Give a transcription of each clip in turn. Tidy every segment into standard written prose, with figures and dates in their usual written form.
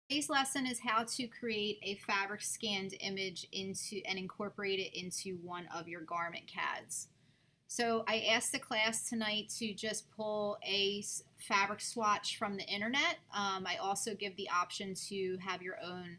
Today's lesson is how to create a fabric scanned image into and incorporate it into one of your garment CADs. So I asked the class tonight to just pull a fabric swatch from the internet. I also give the option to have your own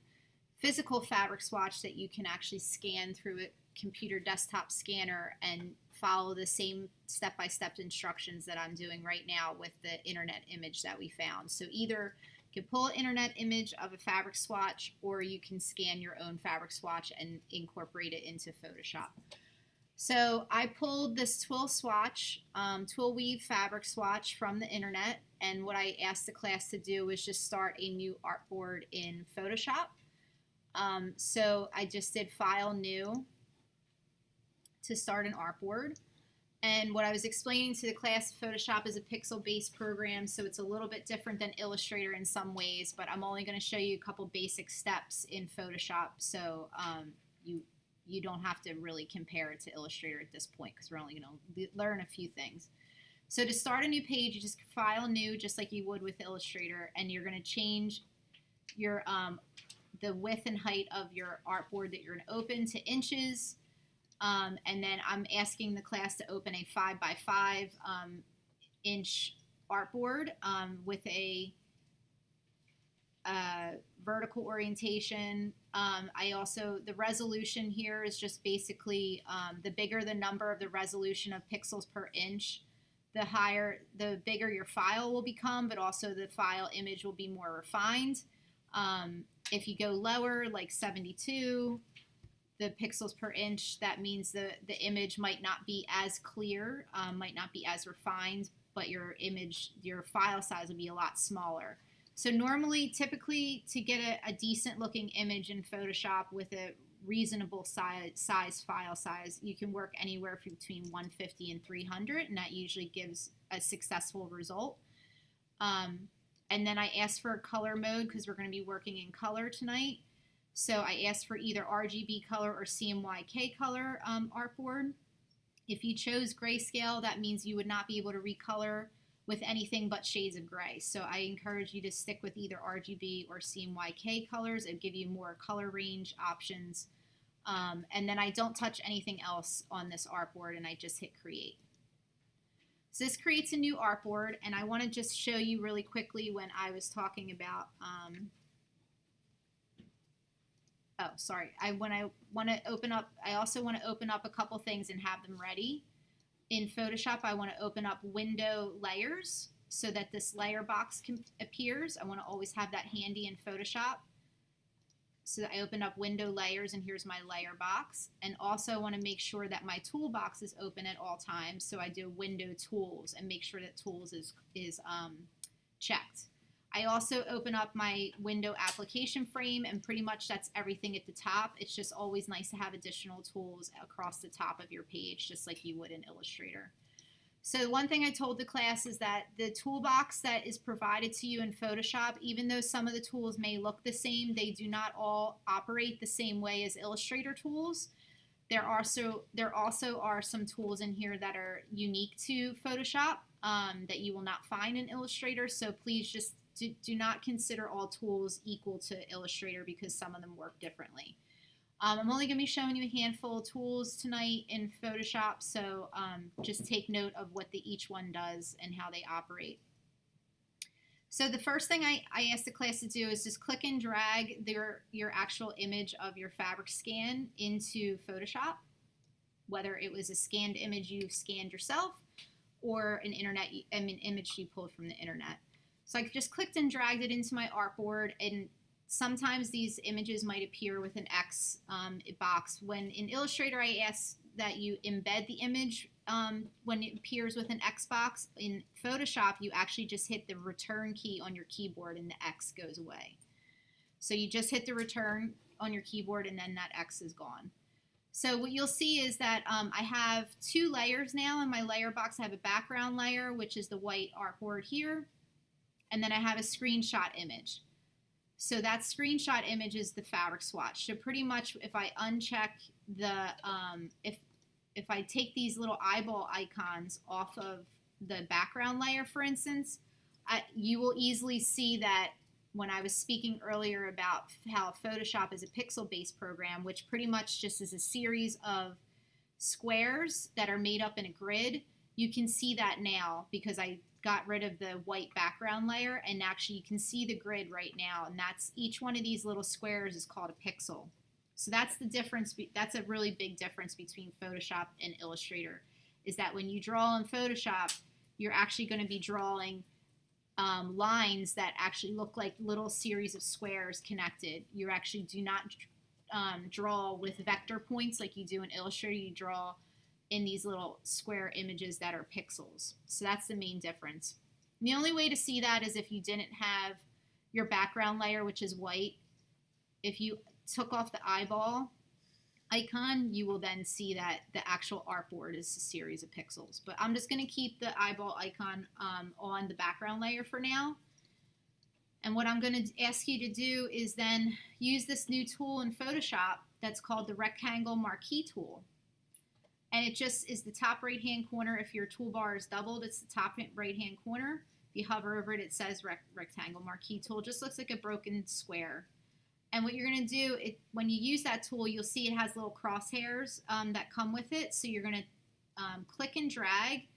physical fabric swatch that you can actually scan through a computer desktop scanner and follow the same step-by-step instructions that I'm doing right now with the internet image that we found. So either you can pull an internet image of a fabric swatch, or you can scan your own fabric swatch and incorporate it into Photoshop. So I pulled this twill swatch, twill weave fabric swatch from the internet, and what I asked the class to do was just start a new artboard in Photoshop. So I just did File, New to start an artboard. And what I was explaining to the class, Photoshop is a pixel-based program, so it's a little bit different than Illustrator in some ways, but I'm only going to show you a couple basic steps in Photoshop, so you don't have to really compare it to Illustrator at this point, because we're only going to learn a few things. So to start a new page, you just File, New, just like you would with Illustrator, and you're going to change your the width and height of your artboard that you're going to open to inches. And then I'm asking the class to open a 5x5 inch artboard with a vertical orientation. The resolution here is just basically the bigger the number of the resolution of pixels per inch, the bigger your file will become, but also the file image will be more refined. If you go lower, like 72, the pixels per inch, that means the image might not be as clear, might not be as refined, but your file size will be a lot smaller. So normally, typically, to get a decent looking image in Photoshop with a reasonable size file size, you can work anywhere between 150 and 300, and that usually gives a successful result. And then I asked for a color mode because we're going to be working in color tonight. So I asked for either RGB color or CMYK color artboard. If you chose grayscale, that means you would not be able to recolor with anything but shades of gray. So I encourage you to stick with either RGB or CMYK colors. It'll give you more color range options. And then I don't touch anything else on this artboard, and I just hit create. So this creates a new artboard, and I want to just show you really quickly when I was talking about I also want to open up a couple things and have them ready. In Photoshop, I want to open up window layers so that this layer box appears. I want to always have that handy in Photoshop. So I open up window layers, and here's my layer box. And also I want to make sure that my toolbox is open at all times. So I do window tools and make sure that tools is checked. I also open up my window application frame, and pretty much that's everything at the top. It's just always nice to have additional tools across the top of your page, just like you would in Illustrator. So one thing I told the class is that the toolbox that is provided to you in Photoshop, even though some of the tools may look the same, they do not all operate the same way as Illustrator tools. There also are some tools in here that are unique to Photoshop that you will not find in Illustrator, so please just do not consider all tools equal to Illustrator because some of them work differently. I'm only going to be showing you a handful of tools tonight in Photoshop, so just take note of what each one does and how they operate. So the first thing I asked the class to do is just click and drag your actual image of your fabric scan into Photoshop, whether it was a scanned image you scanned yourself or an image you pulled from the internet. So I just clicked and dragged it into my artboard, and sometimes these images might appear with an X box. When in Illustrator, I ask that you embed the image when it appears with an X box. In Photoshop, you actually just hit the return key on your keyboard and the X goes away. So you just hit the return on your keyboard and then that X is gone. So what you'll see is that I have two layers now in my layer box. I have a background layer, which is the white artboard here, and then I have a screenshot image. So that screenshot image is the fabric swatch. So pretty much if I uncheck the, if I take these little eyeball icons off of the background layer, for instance, you will easily see that when I was speaking earlier about how Photoshop is a pixel-based program, which pretty much just is a series of squares that are made up in a grid. You can see that now because I got rid of the white background layer, and actually you can see the grid right now, and that's each one of these little squares is called a pixel. So that's the difference. That's a really big difference between Photoshop and Illustrator, is that when you draw in Photoshop, you're actually going to be drawing lines that actually look like little series of squares connected. You actually do not draw with vector points like you do in Illustrator. You draw in these little square images that are pixels. So that's the main difference. And the only way to see that is if you didn't have your background layer, which is white. If you took off the eyeball icon, you will then see that the actual artboard is a series of pixels. But I'm just going to keep the eyeball icon on the background layer for now. And what I'm going to ask you to do is then use this new tool in Photoshop that's called the rectangle marquee tool. And it just is the top right hand corner. If your toolbar is doubled, it's the top right hand corner. If you hover over it, it says rectangle marquee tool. It just looks like a broken square. And what you're going to do, when you use that tool, you'll see it has little crosshairs that come with it. So you're going to click and drag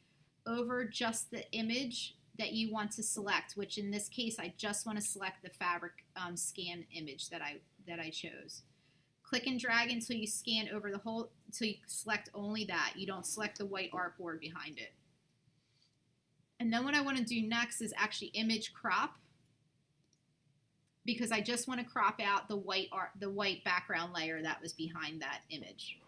over just the image that you want to select, which in this case, I just want to select the fabric scan image that I chose. Click and drag until you scan over the whole, until you select only that. You don't select the white artboard behind it. And then what I want to do next is actually image crop, because I just want to crop out the white background layer that was behind that image.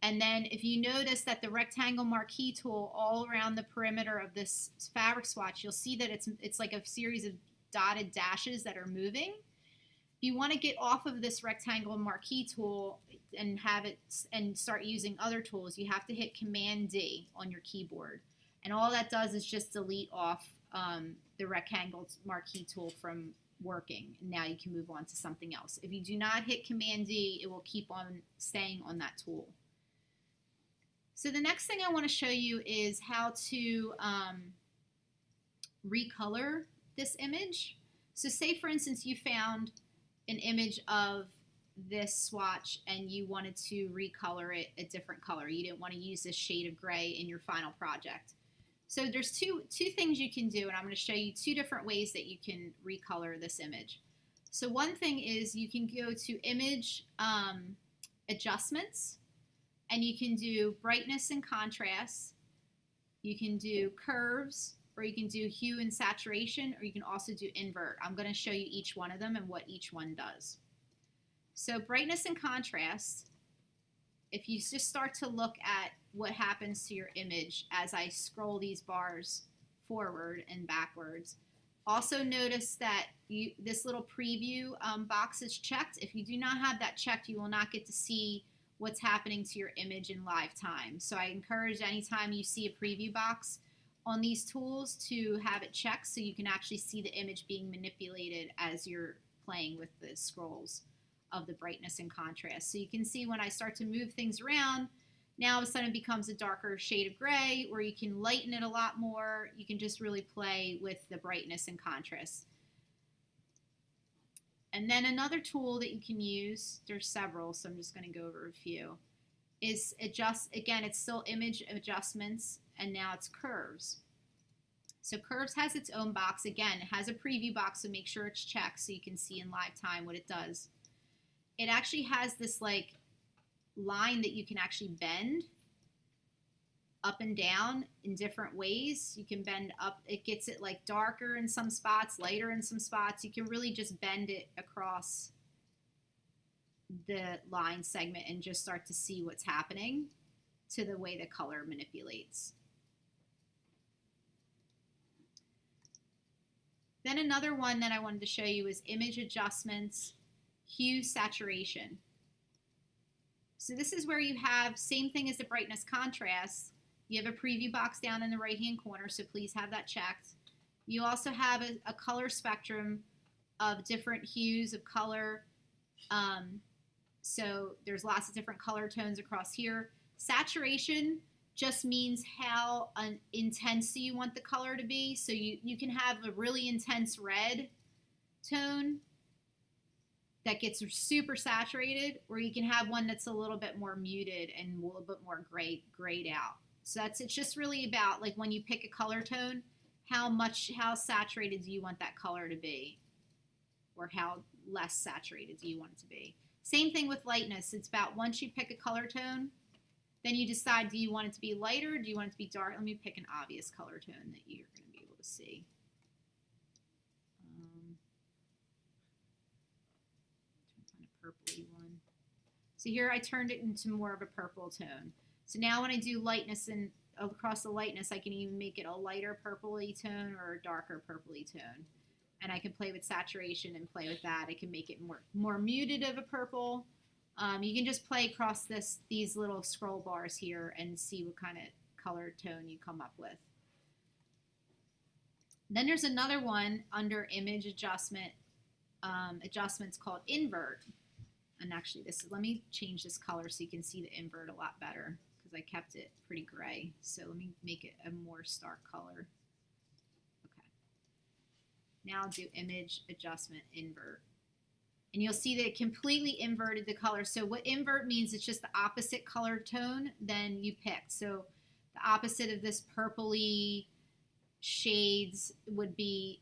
And then if you notice that the rectangle marquee tool all around the perimeter of this fabric swatch, you'll see that it's like a series of dotted dashes that are moving. If you want to get off of this rectangle marquee tool and have it and start using other tools, you have to hit Command D on your keyboard. And all that does is just delete off the rectangle marquee tool from working. Now you can move on to something else. If you do not hit Command D, it will keep on staying on that tool. So the next thing I want to show you is how to recolor this image. So say for instance you found an image of this swatch and you wanted to recolor it a different color. You didn't want to use this shade of gray in your final project. So there's two things you can do, and I'm going to show you two different ways that you can recolor this image. So one thing is you can go to Image Adjustments, and you can do Brightness and Contrast. You can do Curves, or you can do Hue and Saturation, or you can also do Invert. I'm going to show you each one of them and what each one does. So Brightness and Contrast, if you just start to look at what happens to your image as I scroll these bars forward and backwards. Also notice that this little preview box is checked. If you do not have that checked, you will not get to see what's happening to your image in live time. So I encourage anytime you see a preview box on these tools to have it checked so you can actually see the image being manipulated as you're playing with the scrolls of the brightness and contrast. So you can see when I start to move things around, now all of a sudden it becomes a darker shade of gray, or you can lighten it a lot more. You can just really play with the brightness and contrast. And then another tool that you can use, there's several, so I'm just going to go over a few, is again, it's still Image Adjustments, and now it's Curves. So Curves has its own box. Again, it has a preview box, so make sure it's checked so you can see in live time what it does. It actually has this like line that you can actually bend up and down in different ways. You can bend up, it gets it like darker in some spots, lighter in some spots. You can really just bend it across the line segment and just start to see what's happening to the way the color manipulates. Then another one that I wanted to show you is Image Adjustments, Hue Saturation. So this is where you have, same thing as the brightness contrast, you have a preview box down in the right hand corner, so please have that checked. You also have a color spectrum of different hues of color. So there's lots of different color tones across here. Saturation just means how intense you want the color to be. So you can have a really intense red tone that gets super saturated, or you can have one that's a little bit more muted and a little bit more grayed out. So it's just really about, like, when you pick a color tone, how saturated do you want that color to be, or how less saturated do you want it to be. Same thing with lightness. It's about, once you pick a color tone, then you decide, do you want it to be lighter, do you want it to be dark? Let me pick an obvious color tone that you're going to be able to see. Find a purpley one. So here I turned it into more of a purple tone. So now when I do lightness and across the lightness, I can even make it a lighter purpley tone or a darker purpley tone. And I can play with saturation and play with that. I can make it more muted of a purple. You can just play across these little scroll bars here and see what kind of color tone you come up with. Then there's another one under image adjustment, adjustments called invert. And actually, let me change this color so you can see the invert a lot better, because I kept it pretty gray. So let me make it a more stark color. Okay. Now I'll do image adjustment invert. And you'll see that it completely inverted the color. So what invert means, it's just the opposite color tone than you picked. So the opposite of this purpley shades would be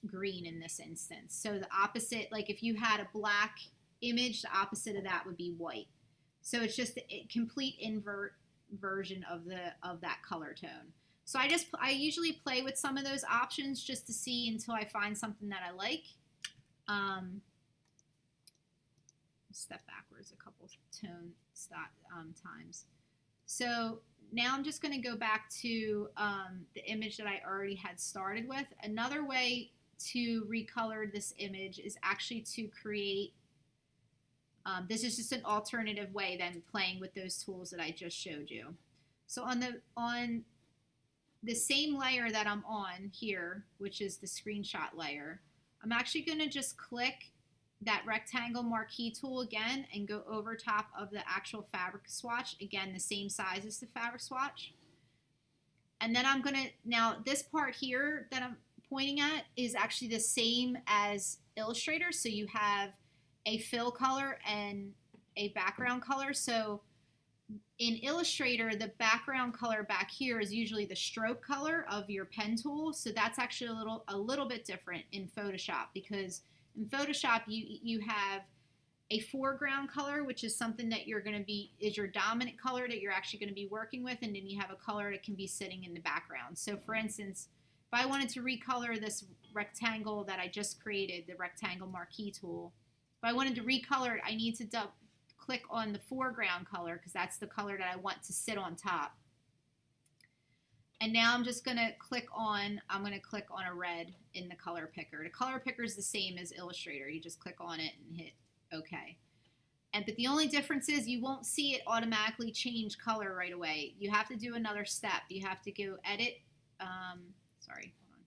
green in this instance. So the opposite, like if you had a black image, the opposite of that would be white. So it's just a complete invert version of that color tone. So I usually play with some of those options just to see until I find something that I like. Step backwards a couple times. So now I'm just going to go back to the image that I already had started with. Another way to recolor this image is actually to create, this is just an alternative way than playing with those tools that I just showed you. So on the same layer that I'm on here, which is the screenshot layer, I'm actually going to just click that rectangle marquee tool again and go over top of the actual fabric swatch, again the same size as the fabric swatch. And then I'm going to, now this part here that I'm pointing at is actually the same as Illustrator. So you have a fill color and a background color. So in Illustrator, the background color back here is usually the stroke color of your pen tool. So that's actually a little bit different in Photoshop, because in Photoshop you have a foreground color, which is something that is your dominant color that you're actually going to be working with, and then you have a color that can be sitting in the background. So for instance, if I wanted to recolor this rectangle that I just created, the rectangle marquee tool, if I wanted to recolor it, I need to click on the foreground color, because that's the color that I want to sit on top. And now I'm just going to click on a red in the color picker. The color picker is the same as Illustrator. You just click on it and hit OK. But the only difference is you won't see it automatically change color right away. You have to do another step. You have to go edit. Sorry, hold on.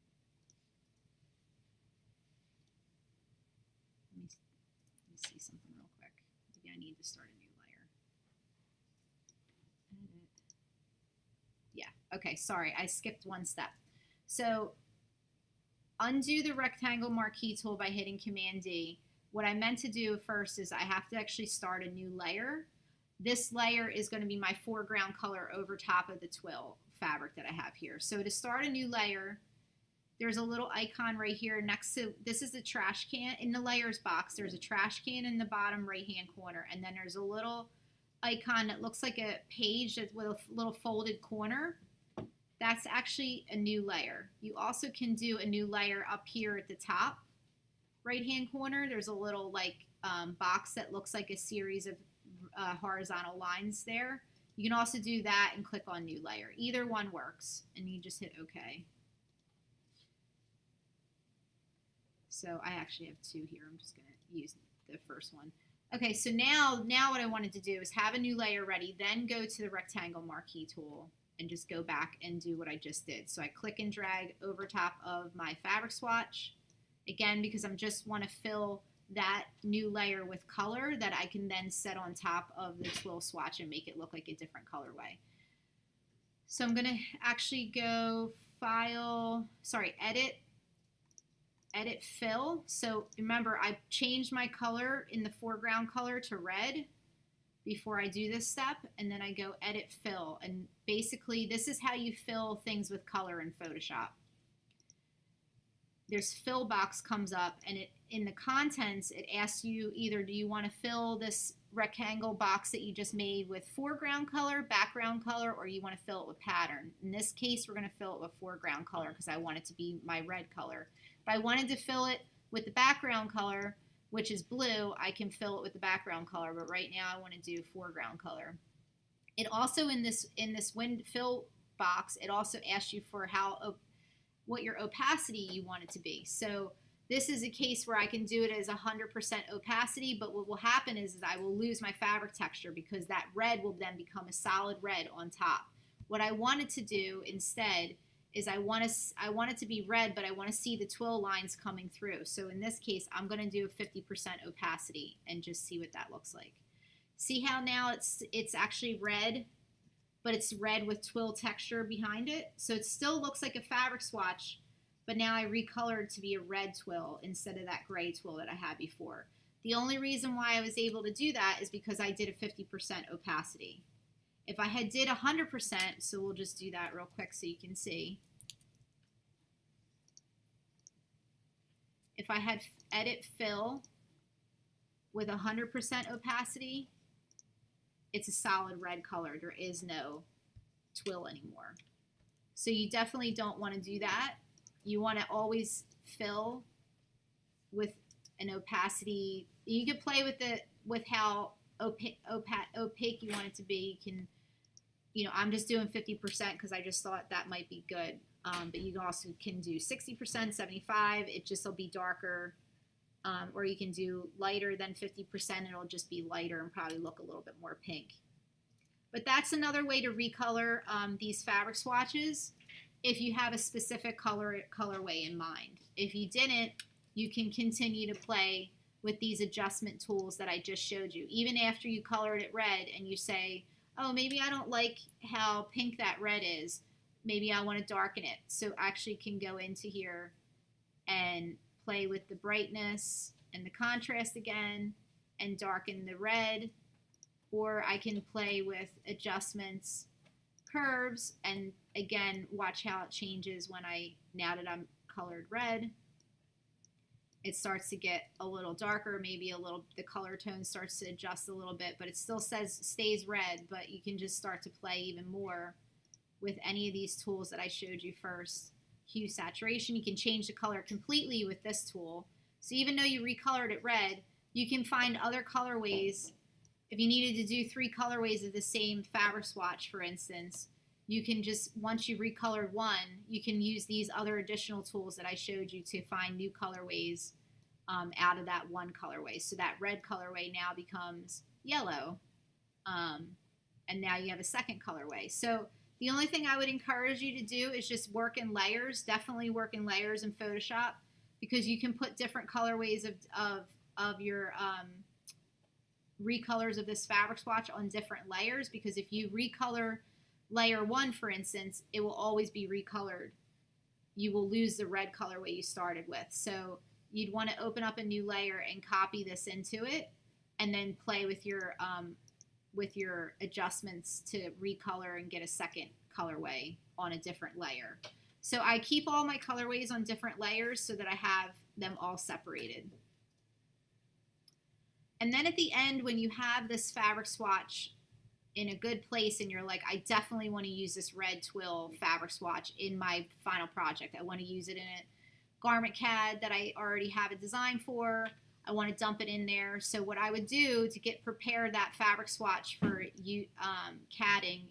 Let me see something real quick. Maybe I need to start a new layer. Edit. Yeah, okay, sorry, I skipped one step. So undo the rectangle marquee tool by hitting Command D. What I meant to do first is I have to actually start a new layer. This layer is going to be my foreground color over top of the twill fabric that I have here. So to start a new layer, there's a little icon right here next to, this is the trash can. In the layers box, there's a trash can in the bottom right hand corner, and then there's a little icon that looks like a page that's with a little folded corner. That's actually a new layer. You also can do a new layer up here at the top right hand corner. There's a little box that looks like a series of horizontal lines there. You can also do that and click on new layer. Either one works, and you just hit OK. So I actually have two here. I'm just going to use the first one. Okay, so now what I wanted to do is have a new layer ready, then go to the rectangle marquee tool and just go back and do what I just did. So I click and drag over top of my fabric swatch, again, because I just want to fill that new layer with color that I can then set on top of the twill swatch and make it look like a different colorway. So I'm going to actually go Edit, edit fill. So remember, I changed my color in the foreground color to red before I do this step, and then I go edit fill. And basically this is how you fill things with color in Photoshop. There's fill box comes up, and it in the contents it asks you either do you want to fill this rectangle box that you just made with foreground color, background color, or you want to fill it with pattern. In this case we're going to fill it with foreground color because I want it to be my red color. If I wanted to fill it with the background color, which is blue, I can fill it with the background color, but right now I want to do foreground color. It also in this fill box, it also asks you for what your opacity you want it to be. So this is a case where I can do it as 100% opacity, but what will happen is I will lose my fabric texture because that red will then become a solid red on top. What I wanted to do instead is I want it to be red, but I want to see the twill lines coming through. So in this case, I'm going to do a 50% opacity and just see what that looks like. See how now it's actually red, but it's red with twill texture behind it. So it still looks like a fabric swatch, but now I recolored to be a red twill instead of that gray twill that I had before. The only reason why I was able to do that is because I did a 50% opacity. If I had did 100%, so we'll just do that real quick so you can see. If I had edit fill with 100% opacity, it's a solid red color. There is no twill anymore. So you definitely don't want to do that. You want to always fill with an opacity. You can play with how opaque you want it to be. You can, I'm just doing 50% because I just thought that might be good. But you also can do 60%, 75. It just will be darker. Or you can do lighter than 50% and it'll just be lighter and probably look a little bit more pink. But that's another way to recolor these fabric swatches if you have a specific colorway in mind. If you didn't, you can continue to play with these adjustment tools that I just showed you. Even after you colored it red and you say, oh, maybe I don't like how pink that red is. Maybe I want to darken it. So I actually can go into here and play with the brightness and the contrast again and darken the red, or I can play with adjustments, curves, and again watch how it changes now that I'm colored red. It starts to get a little darker, maybe the color tone starts to adjust a little bit, but it still stays red, but you can just start to play even more with any of these tools that I showed you first. Hue saturation, you can change the color completely with this tool. So even though you recolored it red, you can find other colorways. If you needed to do 3 colorways of the same fabric swatch, for instance, you can just, once you've recolored one, you can use these other additional tools that I showed you to find new colorways out of that one colorway. So that red colorway now becomes yellow, and now you have a second colorway. So the only thing I would encourage you to do is just work in layers. Definitely work in layers in Photoshop, because you can put different colorways of your recolors of this fabric swatch on different layers, because if you recolor layer 1, for instance, it will always be recolored. You will lose the red colorway you started with. So you'd want to open up a new layer and copy this into it, and then play with your adjustments to recolor and get a second colorway on a different layer. So I keep all my colorways on different layers so that I have them all separated. And then at the end, when you have this fabric swatch in a good place and you're like, I definitely want to use this red twill fabric swatch in my final project. I want to use it in a garment CAD that I already have a design for. I want to dump it in there. So what I would do to get prepared that fabric swatch for you CADing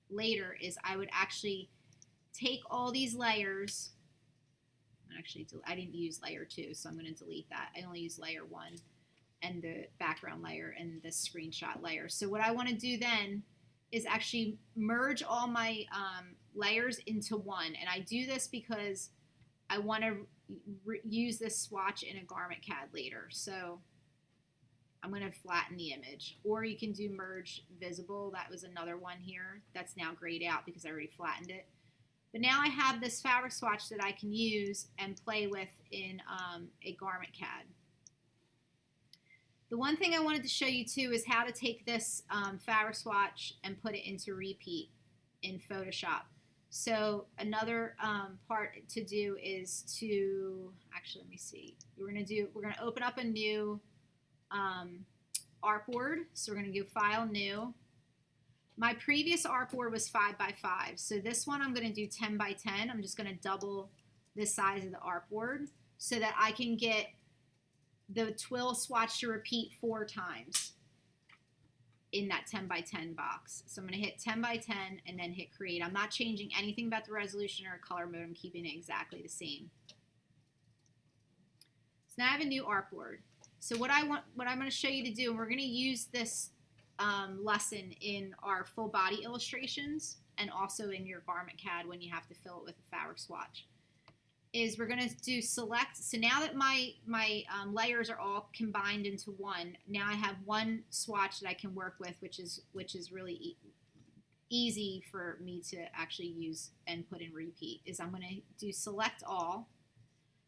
later is I would actually take all these layers. Actually, I didn't use layer 2, so I'm going to delete that. I only use layer 1 and the background layer and the screenshot layer. So what I want to do then is actually merge all my layers into one. And I do this because I want to use this swatch in a garment CAD later. So I'm going to flatten the image. Or you can do merge visible. That was another one here. That's now grayed out because I already flattened it. But now I have this fabric swatch that I can use and play with in a garment CAD. The one thing I wanted to show you too is how to take this fabric swatch and put it into repeat in Photoshop. So another part to do is to, actually let me see, we're going to open up a new artboard. So we're going to go File, New. My previous artboard was 5x5, so this one I'm going to do 10x10. I'm just going to double the size of the artboard so that I can get the twill swatch to repeat 4 times in that 10x10 box. So I'm going to hit 10x10 and then hit Create. I'm not changing anything about the resolution or color mode. I'm keeping it exactly the same. So now I have a new artboard. So what I'm going to show you to do, and we're going to use this lesson in our full body illustrations and also in your garment CAD when you have to fill it with a fabric swatch, is we're going to do select. So now that my layers are all combined into one, now I have one swatch that I can work with, which is really easy for me to actually use and put in repeat. Is I'm going to do Select All.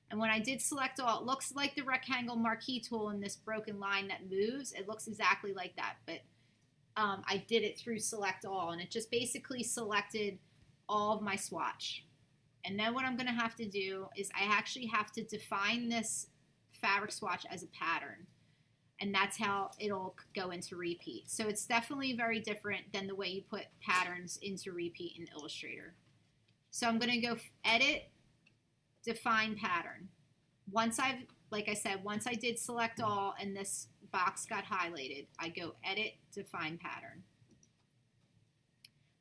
And when I did Select All, it looks like the rectangle marquee tool in this broken line that moves. It looks exactly like that, but I did it through Select All, and it just basically selected all of my swatch. And then what I'm going to have to do is I actually have to define this fabric swatch as a pattern, and that's how it'll go into repeat. So it's definitely very different than the way you put patterns into repeat in Illustrator. So I'm going to go Edit, Define Pattern. Like I said, once I did Select All and this box got highlighted, I go Edit, Define Pattern.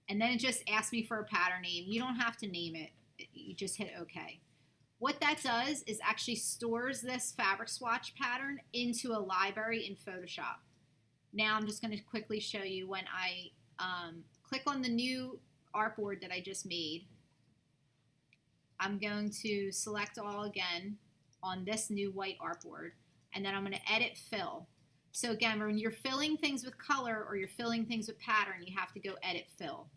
And then it just asks me for a pattern name. You don't have to name it. You just hit OK. What that does is actually stores this fabric swatch pattern into a library in Photoshop. Now I'm just going to quickly show you when I click on the new artboard that I just made. I'm going to select all again on this new white artboard, and then I'm going to edit fill. So again, when you're filling things with color or you're filling things with pattern, you have to go edit fill.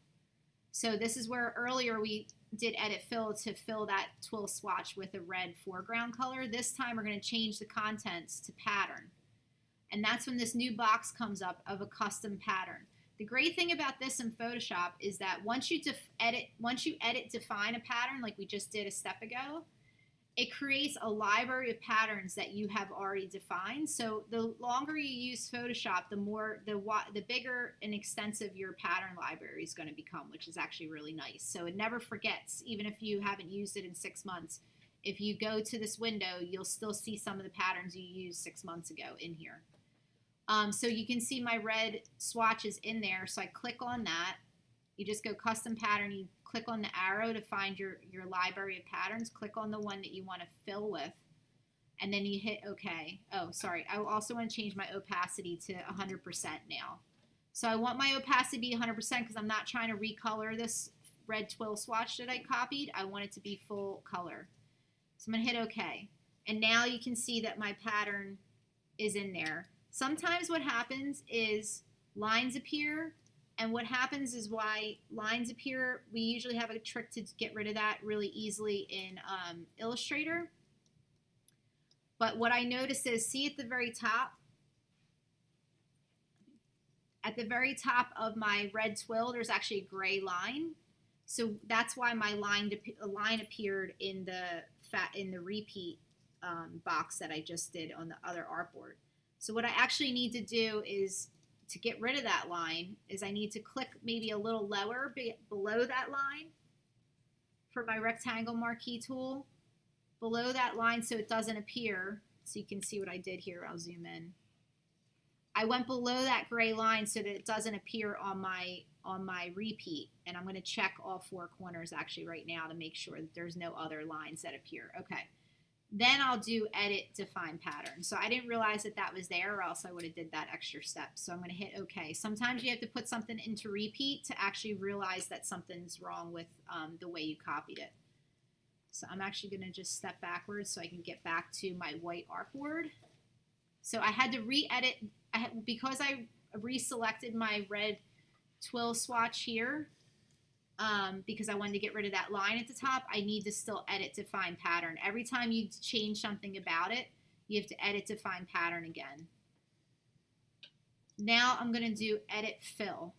So this is where earlier we did edit fill to fill that twill swatch with a red foreground color. This time we're going to change the contents to pattern. And that's when this new box comes up of a custom pattern. The great thing about this in Photoshop is that once you edit define a pattern like we just did a step ago, it creates a library of patterns that you have already defined. So the longer you use Photoshop, the bigger and extensive your pattern library is going to become, which is actually really nice. So it never forgets, even if you haven't used it in 6 months. If you go to this window, you'll still see some of the patterns you used 6 months ago in here. So you can see my red swatch is in there. So I click on that. You just go custom pattern. You click on the arrow to find your library of patterns. Click on the one that you want to fill with, and then you hit OK. Oh, sorry. I also want to change my opacity to 100% now. So I want my opacity to be 100% because I'm not trying to recolor this red twill swatch that I copied. I want it to be full color. So I'm going to hit OK. And now you can see that my pattern is in there. Sometimes what happens is lines appear, and what happens is why lines appear, we usually have a trick to get rid of that really easily in Illustrator. But what I notice is, see at the very top of my red twill, there's actually a gray line. So that's why my line appeared in the repeat box that I just did on the other artboard. So what I actually need to do is, to get rid of that line, is I need to click maybe a little lower below that line for my rectangle marquee tool, below that line so it doesn't appear. So you can see what I did here. I'll zoom in. I went below that gray line so that it doesn't appear on my repeat, and I'm going to check all 4 corners actually right now to make sure that there's no other lines that appear. Okay. Then I'll do Edit, Define Pattern. So I didn't realize that that was there, or else I would have did that extra step. So I'm going to hit OK. Sometimes you have to put something into repeat to actually realize that something's wrong with the way you copied it. So I'm actually going to just step backwards so I can get back to my white artboard. So I had to re-edit, because I reselected my red twill swatch here, because I wanted to get rid of that line at the top, I need to still edit define pattern. Every time you change something about it, you have to edit define pattern again. Now I'm going to do edit fill.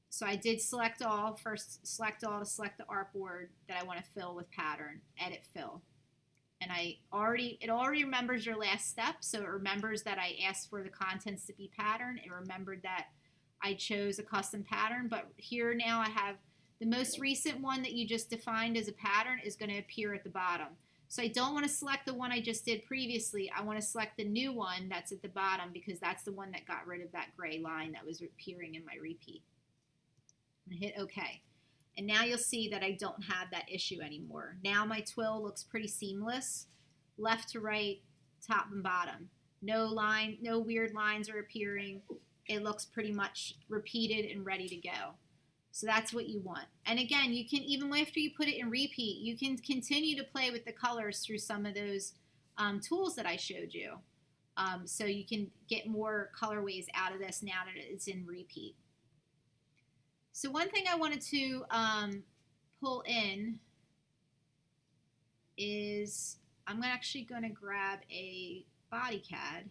So I did select all, first select all to select the artboard that I want to fill with pattern, edit fill. And it already remembers your last step, so it remembers that I asked for the contents to be pattern. It remembered that I chose a custom pattern, but here now I have the most recent one that you just defined as a pattern is going to appear at the bottom. So I don't want to select the one I just did previously. I want to select the new one that's at the bottom because that's the one that got rid of that gray line that was appearing in my repeat. I'm going to hit OK. And now you'll see that I don't have that issue anymore. Now my twill looks pretty seamless, left to right, top and bottom. No weird lines are appearing. It looks pretty much repeated and ready to go. So that's what you want. And again, you can, even after you put it in repeat, you can continue to play with the colors through some of those tools that I showed you. So you can get more colorways out of this now that it's in repeat. So one thing I wanted to pull in is I'm actually going to grab a body CAD.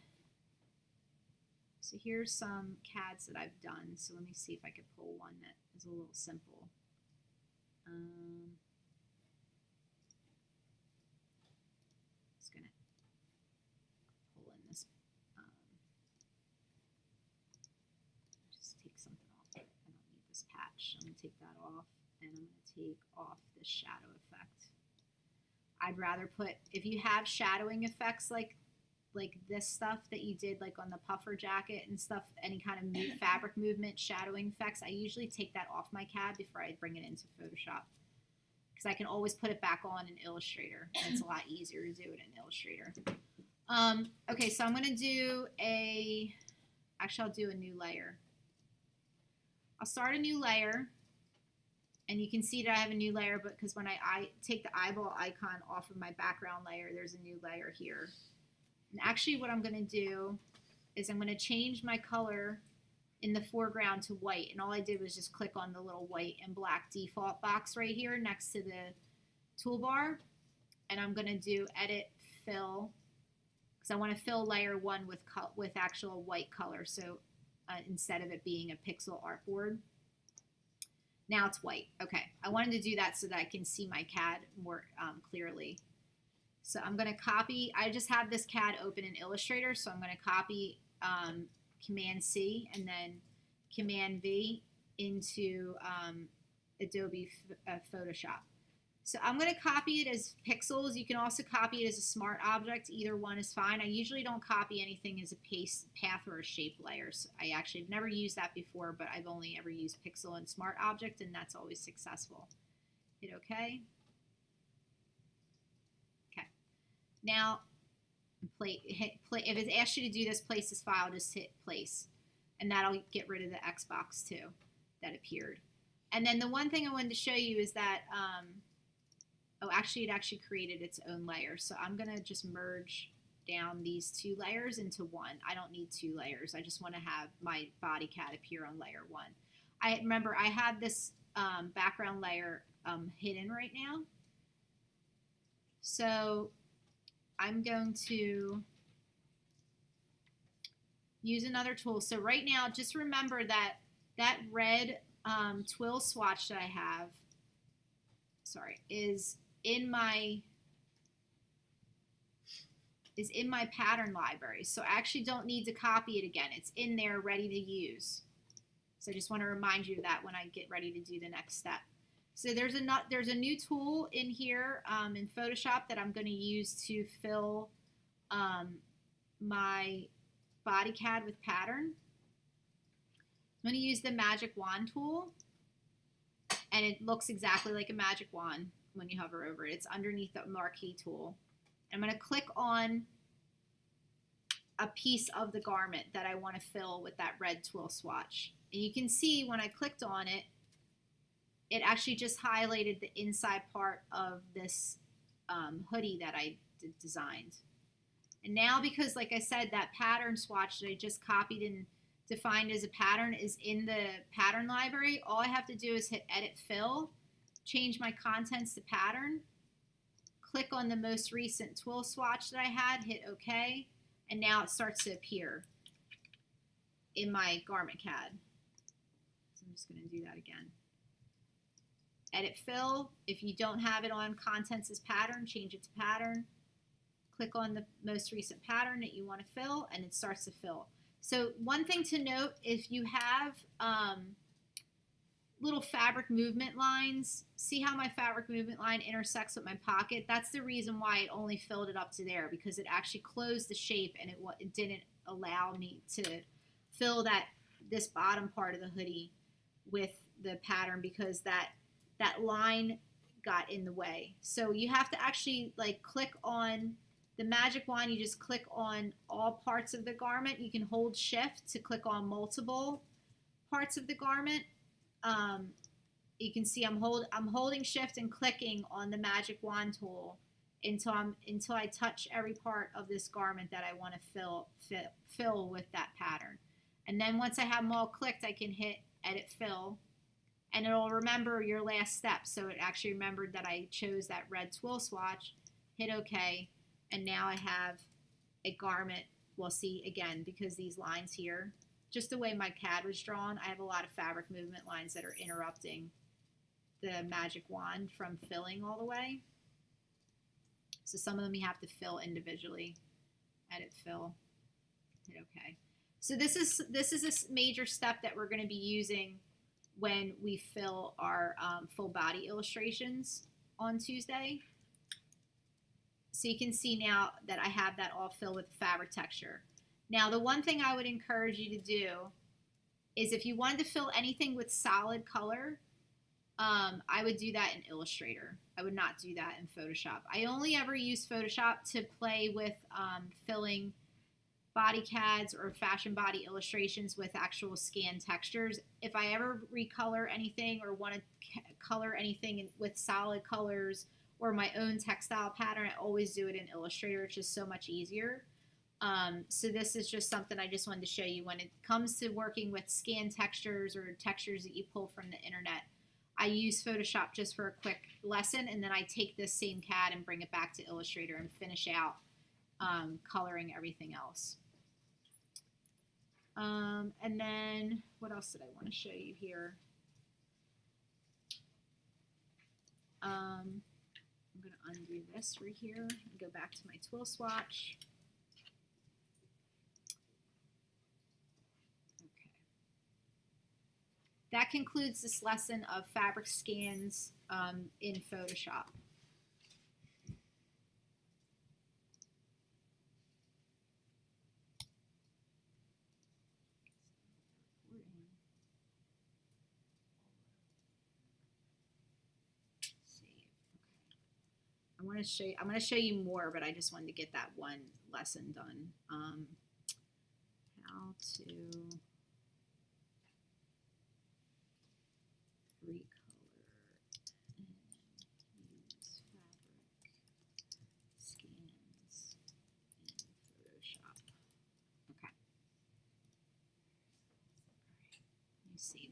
So here's some CADs that I've done. So let me see if I could pull one that is a little simple. Just going to pull in this. Just take something off. I don't need this patch. I'm going to take that off, and I'm going to take off this shadow effect. I'd rather put, if you have shadowing effects like this stuff that you did like on the puffer jacket and stuff, any kind of fabric movement, shadowing effects, I usually take that off my CAD before I bring it into Photoshop because I can always put it back on in Illustrator. And it's a lot easier to do it in Illustrator. Okay, so I'm going to do actually I'll do a new layer. I'll start a new layer, and you can see that I have a new layer, but because when I take the eyeball icon off of my background layer, there's a new layer here. And actually what I'm going to do is I'm going to change my color in the foreground to white. And all I did was just click on the little white and black default box right here next to the toolbar. And I'm going to do edit fill because I want to fill layer 1 with actual white color. So instead of it being a pixel artboard. Now it's white. Okay, I wanted to do that so that I can see my CAD more clearly. So I'm going to copy, I just have this CAD open in Illustrator, so I'm going to copy Command C and then Command V into Adobe Photoshop. So I'm going to copy it as pixels. You can also copy it as a smart object. Either one is fine. I usually don't copy anything as a path or a shape layer. So I actually have never used that before, but I've only ever used pixel and smart object, and that's always successful. Hit OK. Now, if it asks you to do this, place this file, just hit place. And that'll get rid of the Xbox too that appeared. And then the one thing I wanted to show you is that, oh, actually, it actually created its own layer. So I'm going to just merge down these 2 layers into one. I don't need 2 layers. I just want to have my body CAD appear on layer 1. Remember, I have this background layer hidden right now. So I'm going to use another tool. So right now, just remember that that red twill swatch that I have, is in my pattern library. So I actually don't need to copy it again. It's in there ready to use. So I just want to remind you of that when I get ready to do the next step. So there's a new tool in here in Photoshop that I'm going to use to fill my body CAD with pattern. I'm going to use the magic wand tool, and it looks exactly like a magic wand when you hover over it. It's underneath the marquee tool. I'm going to click on a piece of the garment that I want to fill with that red twill swatch. And you can see when I clicked on it, it actually just highlighted the inside part of this hoodie that I designed. And now, because like I said, that pattern swatch that I just copied and defined as a pattern is in the pattern library. All I have to do is hit edit fill, change my contents to pattern, click on the most recent twill swatch that I had, hit OK, and now it starts to appear in my garment CAD. So I'm just going to do that again. Edit fill. If you don't have it on contents as pattern, change it to pattern. Click on the most recent pattern that you want to fill, and it starts to fill. So one thing to note, if you have little fabric movement lines, see how my fabric movement line intersects with my pocket? That's the reason why it only filled it up to there, because it actually closed the shape and it didn't allow me to fill this bottom part of the hoodie with the pattern, because that line got in the way. So you have to actually like click on the magic wand. You just click on all parts of the garment. You can hold shift to click on multiple parts of the garment. You can see I'm holding shift and clicking on the magic wand tool until I touch every part of this garment that I want to fill with that pattern. And then once I have them all clicked, I can hit edit fill, and it'll remember your last step. So it actually remembered that I chose that red twill swatch, hit OK, and now I have a garment. We'll see again, because these lines here, just the way my CAD was drawn, I have a lot of fabric movement lines that are interrupting the magic wand from filling all the way. So some of them you have to fill individually. Edit fill, hit OK. So this is a major step that we're going to be using when we fill our full body illustrations on Tuesday. So you can see now that I have that all filled with fabric texture. Now the one thing I would encourage you to do is, if you wanted to fill anything with solid color, I would do that in Illustrator. I would not do that in Photoshop. I only ever use Photoshop to play with filling body CADs or fashion body illustrations with actual scan textures. If I ever recolor anything or want to color anything with solid colors or my own textile pattern, I always do it in Illustrator. It's just so much easier. So this is just something I just wanted to show you. When it comes to working with scan textures or textures that you pull from the internet, I use Photoshop just for a quick lesson, and then I take this same CAD and bring it back to Illustrator and finish out coloring everything else. And then what else did I want to show you here? I'm going to undo this right here and go back to my twill swatch. Okay. That concludes this lesson of fabric scans in Photoshop. I'm going to show you more, but I just wanted to get that one lesson done. How to recolor and use fabric scans in Photoshop. Okay. All right. Let me save